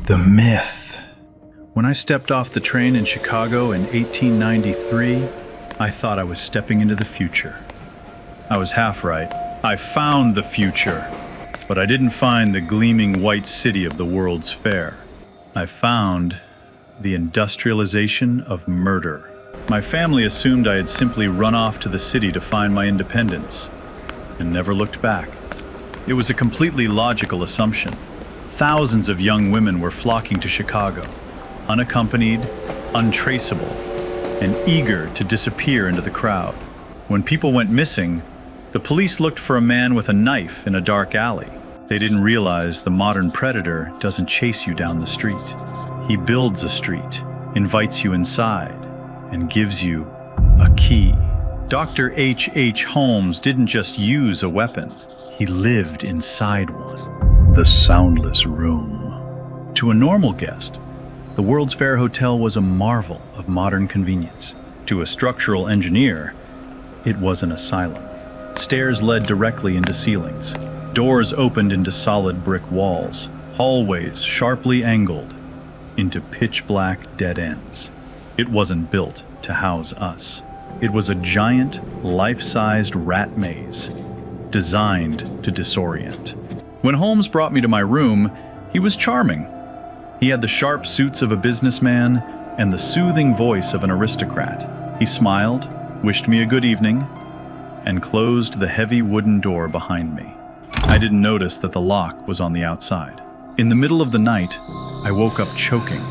The myth. When I stepped off the train in Chicago in 1893, I thought I was stepping into the future. I was half right. I found the future, but I didn't find the gleaming white city of the World's Fair. I found the industrialization of murder. My family assumed I had simply run off to the city to find my independence, and never looked back. It was a completely logical assumption. Thousands of young women were flocking to Chicago, unaccompanied, untraceable, and eager to disappear into the crowd. When people went missing, the police looked for a man with a knife in a dark alley. They didn't realize the modern predator doesn't chase you down the street. He builds a street, invites you inside, and gives you a key. Dr. H.H. Holmes didn't just use a weapon, he lived inside one. The soundless room. To a normal guest, the World's Fair Hotel was a marvel of modern convenience. To a structural engineer, it was an asylum. Stairs led directly into ceilings. Doors opened into solid brick walls. Hallways sharply angled into pitch-black dead ends. It wasn't built to house us. It was a giant, life-sized rat maze, designed to disorient. When Holmes brought me to my room, he was charming. He had the sharp suits of a businessman and the soothing voice of an aristocrat. He smiled, wished me a good evening, and closed the heavy wooden door behind me. I didn't notice that the lock was on the outside. In the middle of the night, I woke up choking.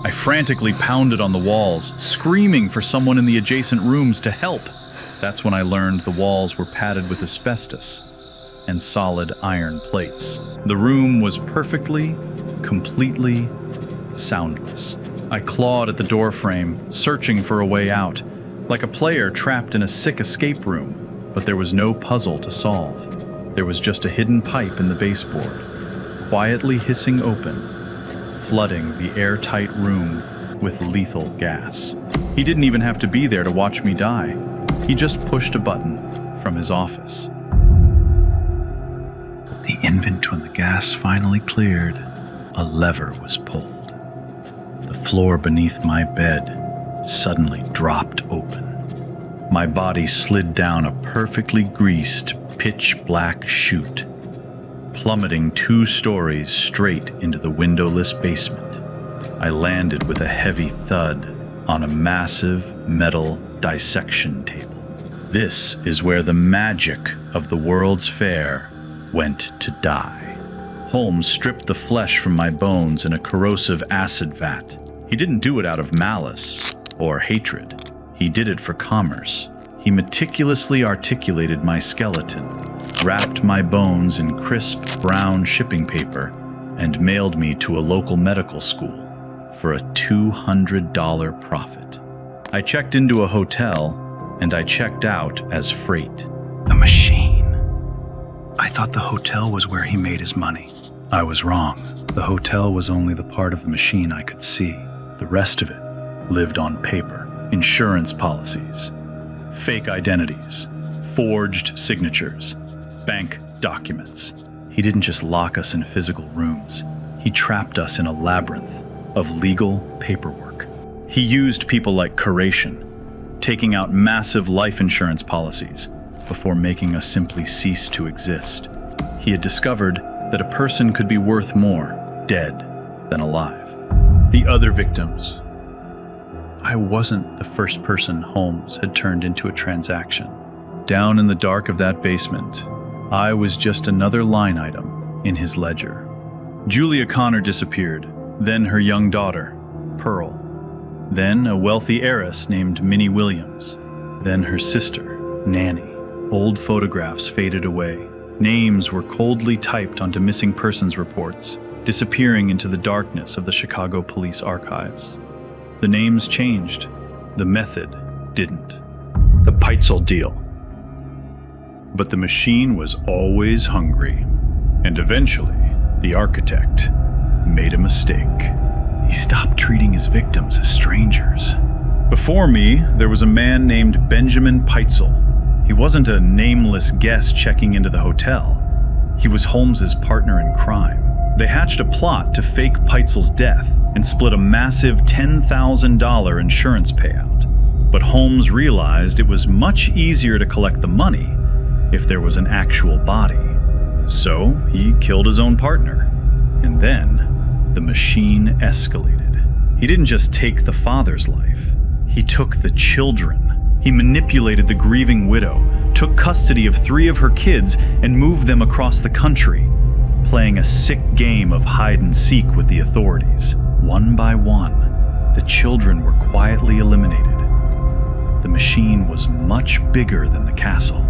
I frantically pounded on the walls, screaming for someone in the adjacent rooms to help. That's when I learned the walls were padded with asbestos and solid iron plates. The room was perfectly, completely soundless. I clawed at the door frame, searching for a way out, like a player trapped in a sick escape room, but there was no puzzle to solve. There was just a hidden pipe in the baseboard, quietly hissing open, flooding the airtight room with lethal gas. He didn't even have to be there to watch me die. He just pushed a button from his office. The invent when the gas finally cleared, a lever was pulled. The floor beneath my bed suddenly dropped open. My body slid down a perfectly greased, pitch-black chute, plummeting 2 stories straight into the windowless basement. I landed with a heavy thud on a massive metal dissection table. This is where the magic of the World's Fair went to die. Holmes stripped the flesh from my bones in a corrosive acid vat. He didn't do it out of malice or hatred. He did it for commerce. He meticulously articulated my skeleton, wrapped my bones in crisp brown shipping paper, and mailed me to a local medical school for a $200 profit. I checked into a hotel, and I checked out as freight. The machine. I thought the hotel was where he made his money. I was wrong. The hotel was only the part of the machine I could see. The rest of it lived on paper. Insurance policies, fake identities, forged signatures, bank documents. He didn't just lock us in physical rooms. He trapped us in a labyrinth of legal paperwork. He used people like curation, taking out massive life insurance policies before making us simply cease to exist. He had discovered that a person could be worth more dead than alive. The other victims. I wasn't the first person Holmes had turned into a transaction. Down in the dark of that basement, I was just another line item in his ledger. Julia Connor disappeared, then her young daughter, Pearl, then a wealthy heiress named Minnie Williams, then her sister, Nanny. Old photographs faded away. Names were coldly typed onto missing persons reports, disappearing into the darkness of the Chicago police archives. The names changed. The method didn't. The Pitezel deal. But the machine was always hungry. And eventually, the architect made a mistake. He stopped treating his victims as strangers. Before me, there was a man named Benjamin Pitezel. He wasn't a nameless guest checking into the hotel. He was Holmes's partner in crime. They hatched a plot to fake Pitezel's death and split a massive $10,000 insurance payout. But Holmes realized it was much easier to collect the money if there was an actual body. So he killed his own partner. And then the machine escalated. He didn't just take the father's life, he took the children. He manipulated the grieving widow, took custody of 3 of her kids, and moved them across the country, playing a sick game of hide and seek with the authorities. One by one, the children were quietly eliminated. The machine was much bigger than the castle.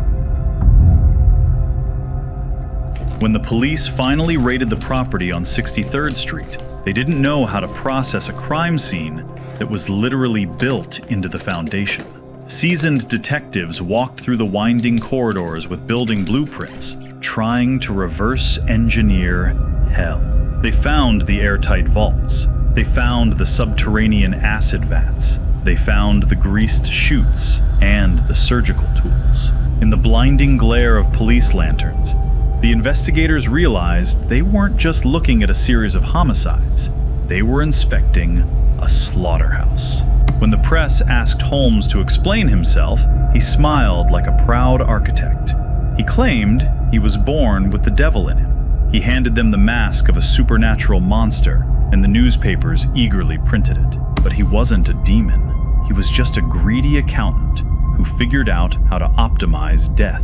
When the police finally raided the property on 63rd Street, they didn't know how to process a crime scene that was literally built into the foundation. Seasoned detectives walked through the winding corridors with building blueprints, trying to reverse engineer hell. They found the airtight vaults. They found the subterranean acid vats. They found the greased chutes and the surgical tools. In the blinding glare of police lanterns, the investigators realized they weren't just looking at a series of homicides. They were inspecting a slaughterhouse. When the press asked Holmes to explain himself, he smiled like a proud architect. He claimed he was born with the devil in him. He handed them the mask of a supernatural monster, and the newspapers eagerly printed it. But he wasn't a demon. He was just a greedy accountant who figured out how to optimize death.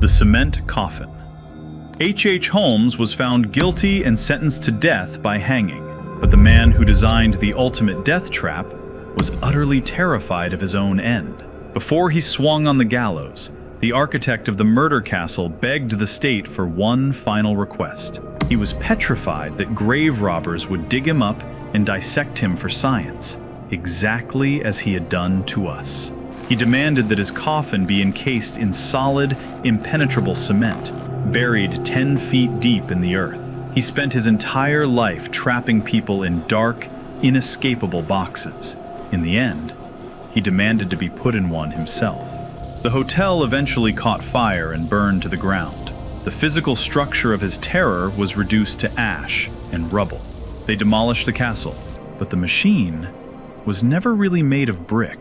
The cement coffin. H. Holmes was found guilty and sentenced to death by hanging, but the man who designed the ultimate death trap was utterly terrified of his own end. Before he swung on the gallows, the architect of the murder castle begged the state for one final request. He was petrified that grave robbers would dig him up and dissect him for science, exactly as he had done to us. He demanded that his coffin be encased in solid, impenetrable cement, buried 10 feet deep in the earth. He spent his entire life trapping people in dark, inescapable boxes. In the end, he demanded to be put in one himself. The hotel eventually caught fire and burned to the ground. The physical structure of his terror was reduced to ash and rubble. They demolished the castle, but the machine was never really made of brick.